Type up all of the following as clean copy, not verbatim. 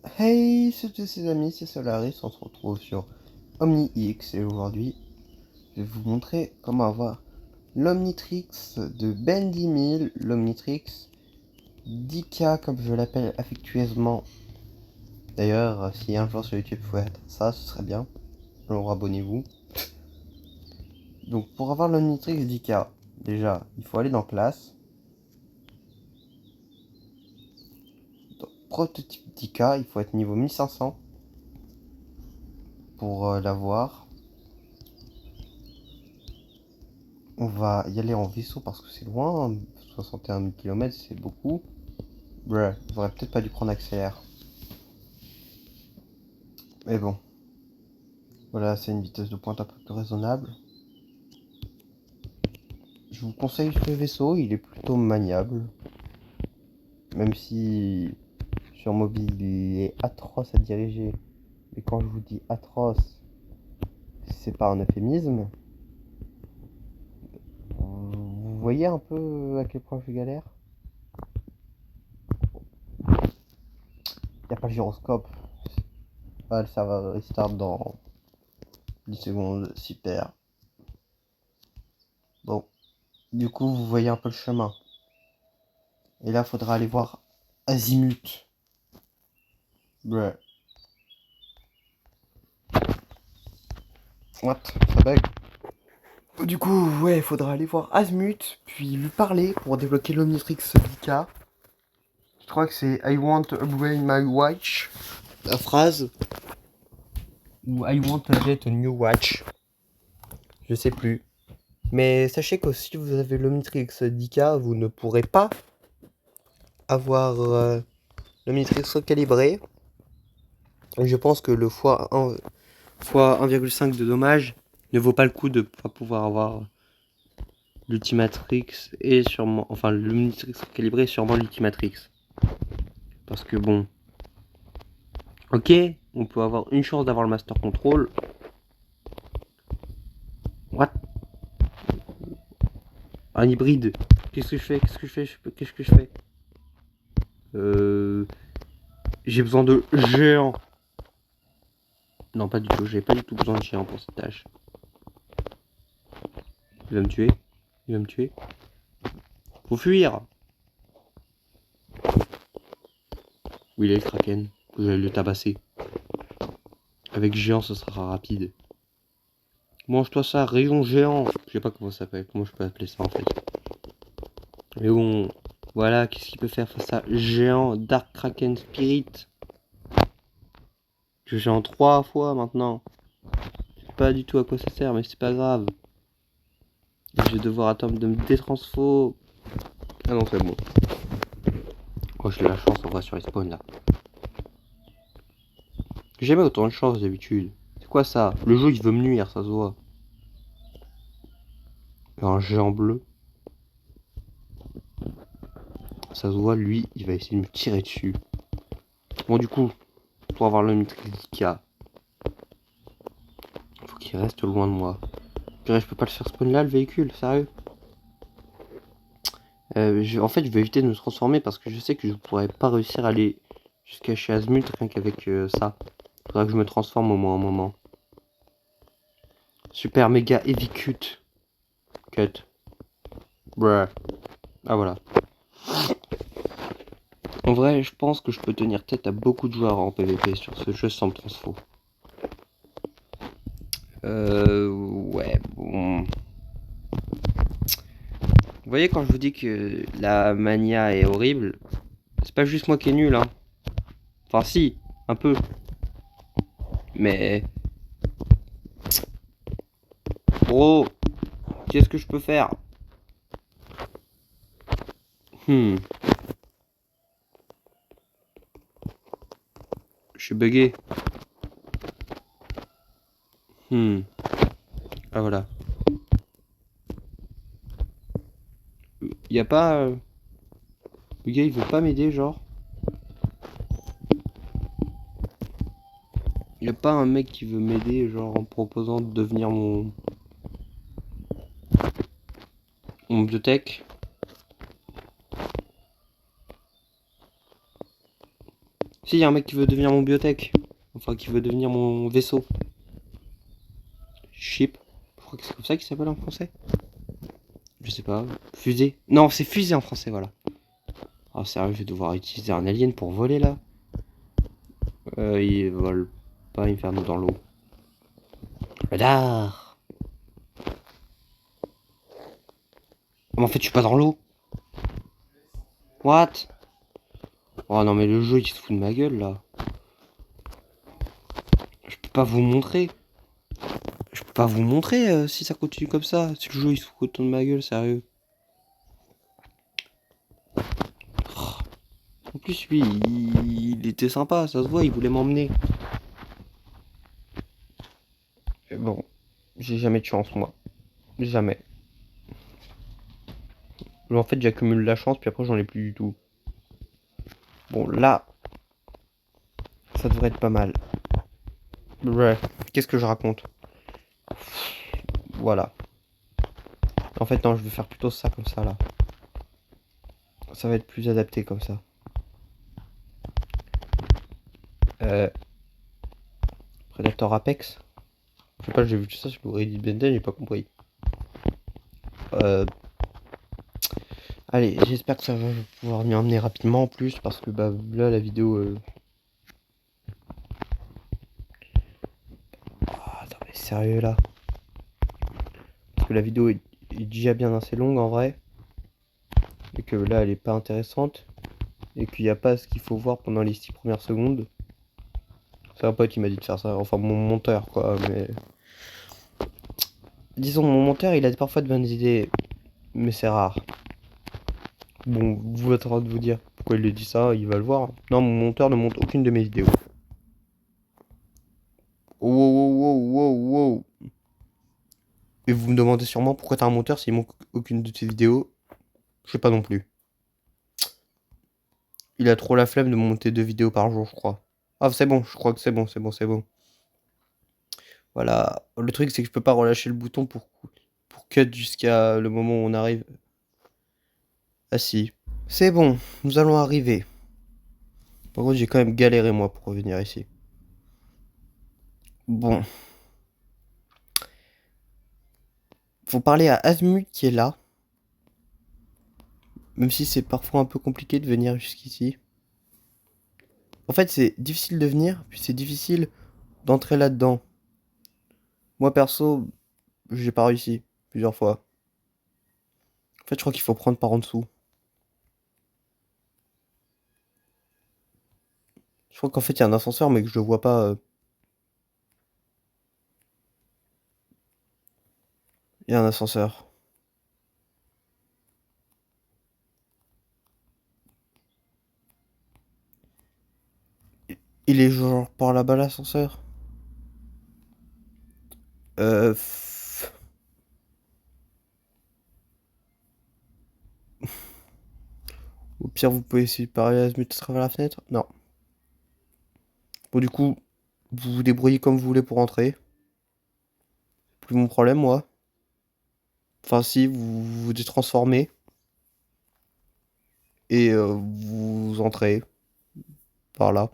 Hey, c'était ses amis, c'est Solaris, on se retrouve sur OmniX et aujourd'hui, je vais vous montrer comment avoir l'Omnitrix de Ben 10 000, l'Omnitrix 10K comme je l'appelle affectueusement. D'ailleurs, si un jour sur YouTube vous pouvez atteindre ça, ce serait bien. Alors abonnez-vous. Donc pour avoir l'Omnitrix 10K, déjà, il faut aller dans classe. Dans prototype 10K, il faut être niveau 1500 pour l'avoir. On va y aller en vaisseau parce que c'est loin, 61 000 km c'est beaucoup. Bruh, j'aurais peut-être pas dû prendre accélère. Mais bon, voilà, c'est une vitesse de pointe un peu plus raisonnable. Je vous conseille ce vaisseau, il est plutôt maniable. Même si sur mobile il est atroce à diriger. Mais quand je vous dis atroce, c'est pas un euphémisme. Vous voyez un peu à quel point je galère? Y a pas le gyroscope. Ah, le serveur restart dans 10 secondes, super. Bon, du coup, vous voyez un peu le chemin. Et là, faudra aller voir Azimut. Bruh. What? Ça bug? Du coup, ouais, faudra aller voir Azimut, puis lui parler pour débloquer l'Omnitrix 10K. Je crois que c'est I want to upgrade my watch. La phrase. Ou I want to get a new watch. Je sais plus. Mais sachez que si vous avez l'Omnitrix 10K, vous ne pourrez pas avoir l'Omnitrix recalibré. Je pense que le fois 1,5 de dommage ne vaut pas le coup de pas pouvoir avoir l'Ultimatrix et sûrement, enfin l'Omnitrix calibré et sûrement l'Ultimatrix. Parce que bon, ok, on peut avoir une chance d'avoir le Master Control. What? Un hybride. Qu'est-ce que je fais? J'ai besoin de géant. Non, pas du tout. J'ai pas du tout besoin de géant pour cette tâche. Il va me tuer. Faut fuir. Où il est le Kraken? Faut que j'aille le tabasser. Avec géant, ce sera rapide. Mange-toi ça, rayon géant. Je sais pas comment ça s'appelle. Comment je peux appeler ça en fait. Mais bon, voilà, qu'est-ce qu'il peut faire face à géant Dark Kraken Spirit? Que j'ai en 3 fois maintenant. Je sais pas du tout à quoi ça sert, mais c'est pas grave. Et je vais devoir attendre de me détransfo. Ah non, c'est bon. Oh, j'ai de la chance, on va sur les spawns là. J'ai jamais autant de chance d'habitude. C'est quoi ça? Le jeu il veut me nuire, ça se voit. Un géant bleu. Ça se voit, lui, il va essayer de me tirer dessus. Bon, du coup, pour avoir le Mitrilica, faut qu'il reste loin de moi. Je peux pas le faire spawn là, le véhicule, sérieux. En fait, je vais éviter de me transformer parce que je sais que je pourrais pas réussir à aller jusqu'à chez Azmut rien qu'avec ça. Faudra que je me transforme au moins un moment. Super méga heavy cut. Cut. Bruh. Ah voilà. En vrai, je pense que je peux tenir tête à beaucoup de joueurs en PvP sur ce jeu sans me transfo. Ouais, bon. Vous voyez quand je vous dis que la mania est horrible, c'est pas juste moi qui est nul, hein. Enfin si, un peu. Mais... Bro, qu'est-ce que je peux faire? Je suis bugué. Ah voilà. Y a pas... Le gars il veut pas m'aider genre. Y a pas un mec qui veut m'aider genre en proposant de devenir mon biotech. Si, y a un mec qui veut devenir mon biotech. Enfin, qui veut devenir mon vaisseau. Ship. Je crois que c'est comme ça qu'il s'appelle en français. Je sais pas. Fusée. Non, c'est fusée en français, voilà. Ah, sérieux, je vais devoir utiliser un alien pour voler là. Il vole pas, il me fait dans l'eau. Radar. Mais en fait, je suis pas dans l'eau. What? Oh non, mais le jeu il se fout de ma gueule là. Je peux pas vous montrer. Je peux pas vous montrer si ça continue comme ça. Si le jeu il se fout autant de ma gueule, sérieux. En plus, lui, il était sympa, ça se voit, il voulait m'emmener. Mais bon, j'ai jamais de chance, moi. Jamais. En fait, j'accumule la chance, puis après, j'en ai plus du tout. Bon, là, ça devrait être pas mal. Ouais, qu'est-ce que je raconte? Voilà. En fait, non, je vais faire plutôt ça comme ça, là. Ça va être plus adapté comme ça. Predator Apex. Je sais pas, j'ai vu ça sur le Reddit Benden, j'ai pas compris. Allez, j'espère que ça va pouvoir m'y emmener rapidement en plus, parce que bah là, la vidéo... Ah, attends, mais sérieux, là. Parce que la vidéo est déjà bien assez longue, en vrai. Et que là, elle est pas intéressante. Et qu'il n'y a pas ce qu'il faut voir pendant les 6 premières secondes. C'est un pote qui m'a dit de faire ça, enfin mon monteur quoi, mais... Disons, mon monteur il a parfois de bonnes idées, mais c'est rare. Bon, vous êtes en train de vous dire pourquoi il le dit ça, il va le voir. Non, mon monteur ne monte aucune de mes vidéos. Wow, wow, wow, wow, wow. Et vous me demandez sûrement pourquoi t'as un monteur s'il monte aucune de tes vidéos. Je sais pas non plus. Il a trop la flemme de monter 2 vidéos par jour, je crois. Ah, c'est bon, je crois que c'est bon, c'est bon, c'est bon. Voilà. Le truc, c'est que je peux pas relâcher le bouton pour cut jusqu'à le moment où on arrive. Ah si. C'est bon, nous allons arriver. Par contre, j'ai quand même galéré moi pour revenir ici. Bon. Faut parler à Azmut qui est là. Même si c'est parfois un peu compliqué de venir jusqu'ici. En fait, c'est difficile de venir, puis c'est difficile d'entrer là-dedans. Moi perso, j'ai pas réussi plusieurs fois. En fait, je crois qu'il faut prendre par en dessous. Je crois qu'en fait, il y a un ascenseur, mais que je le vois pas. Il y a un ascenseur. Il est genre par là-bas l'ascenseur. Euh... Au pire, vous pouvez essayer de parler à Azmut à travers la fenêtre. Non. Bon, du coup, vous vous débrouillez comme vous voulez pour entrer. Plus mon problème, moi. Enfin, si, vous vous détransformez. Et vous entrez par là.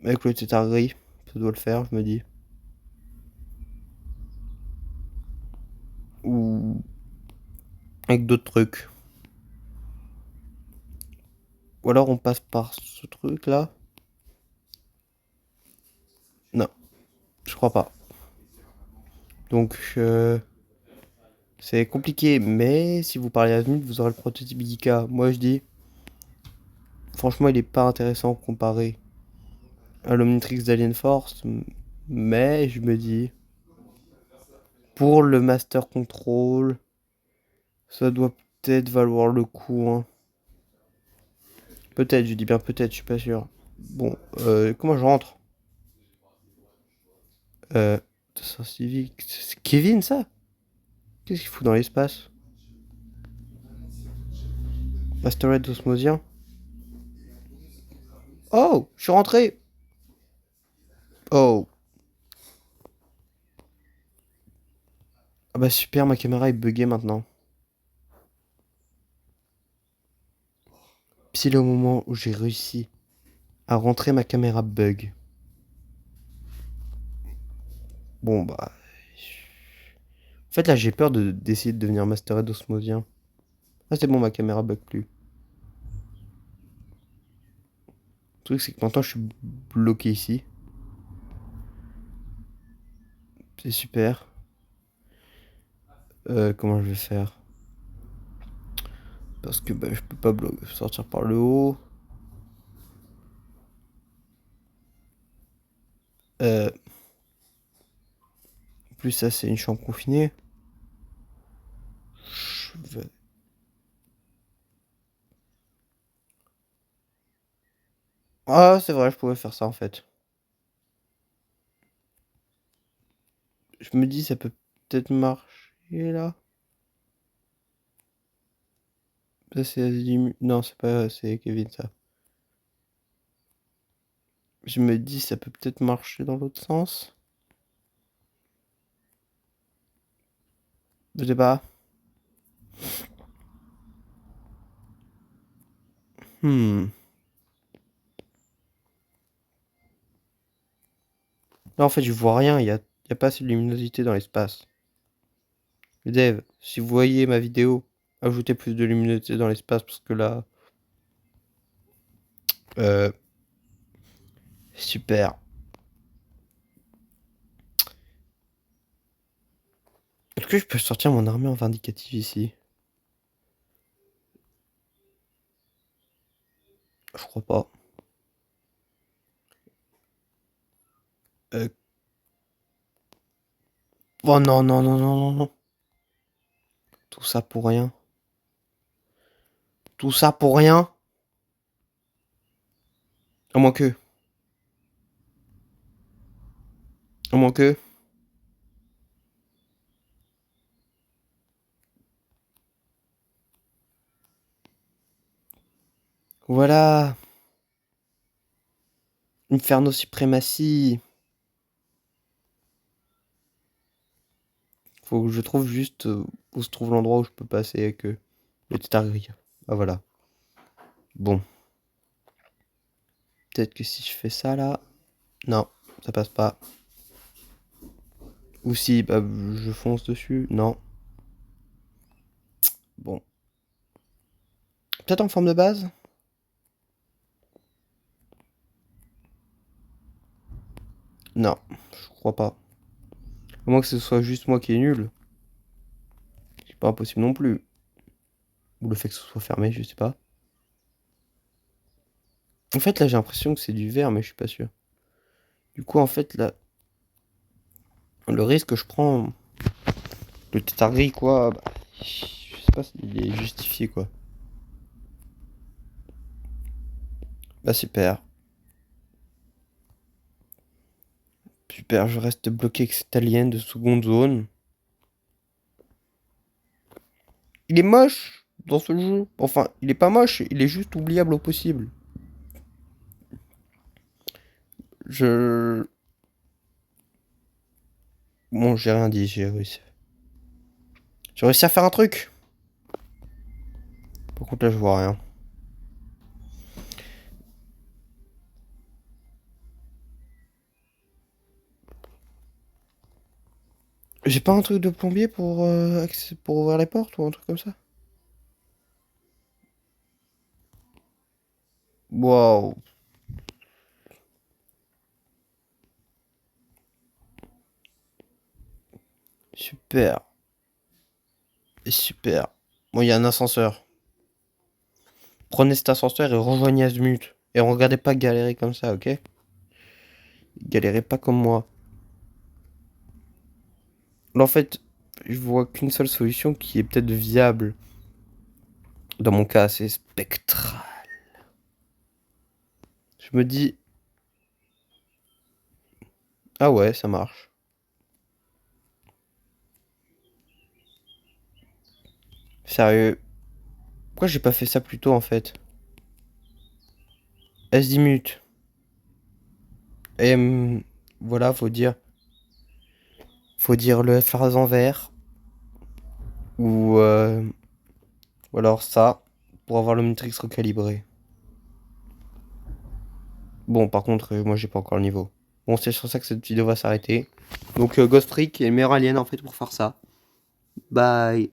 Avec le tétard gris, ça doit le faire, je me dis. Ou avec d'autres trucs. Ou alors on passe par ce truc là. Non, je crois pas. Donc, c'est compliqué, mais si vous parlez à Azmut, vous aurez le prototype Gika. Moi, je dis, franchement, il est pas intéressant comparé à l'Omnitrix d'Alien Force, mais je me dis, pour le Master Control, ça doit peut-être valoir le coup, hein. Peut-être, je dis bien peut-être, je suis pas sûr. Bon, comment je rentre? C'est un civique. C'est Kevin, ça? Qu'est-ce qu'il fout dans l'espace? Masterhead Osmosien. Oh, je suis rentré. Oh. Ah bah super, ma caméra est buggée maintenant. pile au moment où j'ai réussi à rentrer ma caméra bug. Bon bah... En fait là j'ai peur d'essayer de devenir Master Osmosien. Ah c'est bon, ma caméra bug plus. Le truc c'est que maintenant je suis bloqué ici. C'est super. Comment je vais faire? Parce que bah, je peux pas sortir par le haut. En plus ça c'est une chambre confinée. Je vais... Ah c'est vrai, je pourrais faire ça en fait. Je me dis ça peut peut-être marcher là. Ça c'est... Non c'est pas... c'est Kevin ça. Je me dis ça peut peut-être marcher dans l'autre sens. Je sais pas. Là en fait je vois rien, y a pas assez de luminosité dans l'espace. Les devs, si vous voyez ma vidéo, ajoutez plus de luminosité dans l'espace parce que là... super. Est-ce que je peux sortir mon armée en vindicatif ici? Je crois pas. Oh non, non, non, non, non, non. Tout ça pour rien. Tout ça pour rien. À moins que. À moins que. Voilà. Inferno Supremacy. Faut que je trouve juste où se trouve l'endroit où je peux passer avec le Targaryen. Ah voilà. Bon. Peut-être que si je fais ça là... Non, ça passe pas. Ou si bah, je fonce dessus. Non. Bon. Peut-être en forme de base? Non, je crois pas. À moins que ce soit juste moi qui est nul. C'est pas impossible non plus. Ou le fait que ce soit fermé, je sais pas. En fait, là, j'ai l'impression que c'est du verre, mais je suis pas sûr. Du coup, en fait, là, le risque que je prends, le tétard gris, quoi, bah, je sais pas s'il est justifié, quoi. Bah, super. Super, je reste bloqué avec cet alien de seconde zone. Il est moche dans ce jeu. Enfin, il est pas moche, il est juste oubliable au possible. Je... Bon, j'ai rien dit, j'ai réussi. J'ai réussi à faire un truc. Par contre, là, je vois rien. J'ai pas un truc de plombier pour ouvrir les portes ou un truc comme ça? Waouh. Super. Super. Bon, il y a un ascenseur. Prenez cet ascenseur et rejoignez Azmut. Et regardez pas galérer comme ça, ok? Galérez pas comme moi. Là, en fait, je vois qu'une seule solution qui est peut-être viable. Dans mon cas, c'est spectral. Je me dis... Ah ouais, ça marche. Sérieux. Pourquoi j'ai pas fait ça plus tôt, en fait? Azimut. Et... voilà, faut dire... Faut dire le phrase en vert. Ou... Ou alors ça. Pour avoir le Matrix recalibré. Bon, par contre, moi j'ai pas encore le niveau. Bon, c'est sur ça que cette vidéo va s'arrêter. Donc Ghost Trick est le meilleur alien en fait pour faire ça. Bye.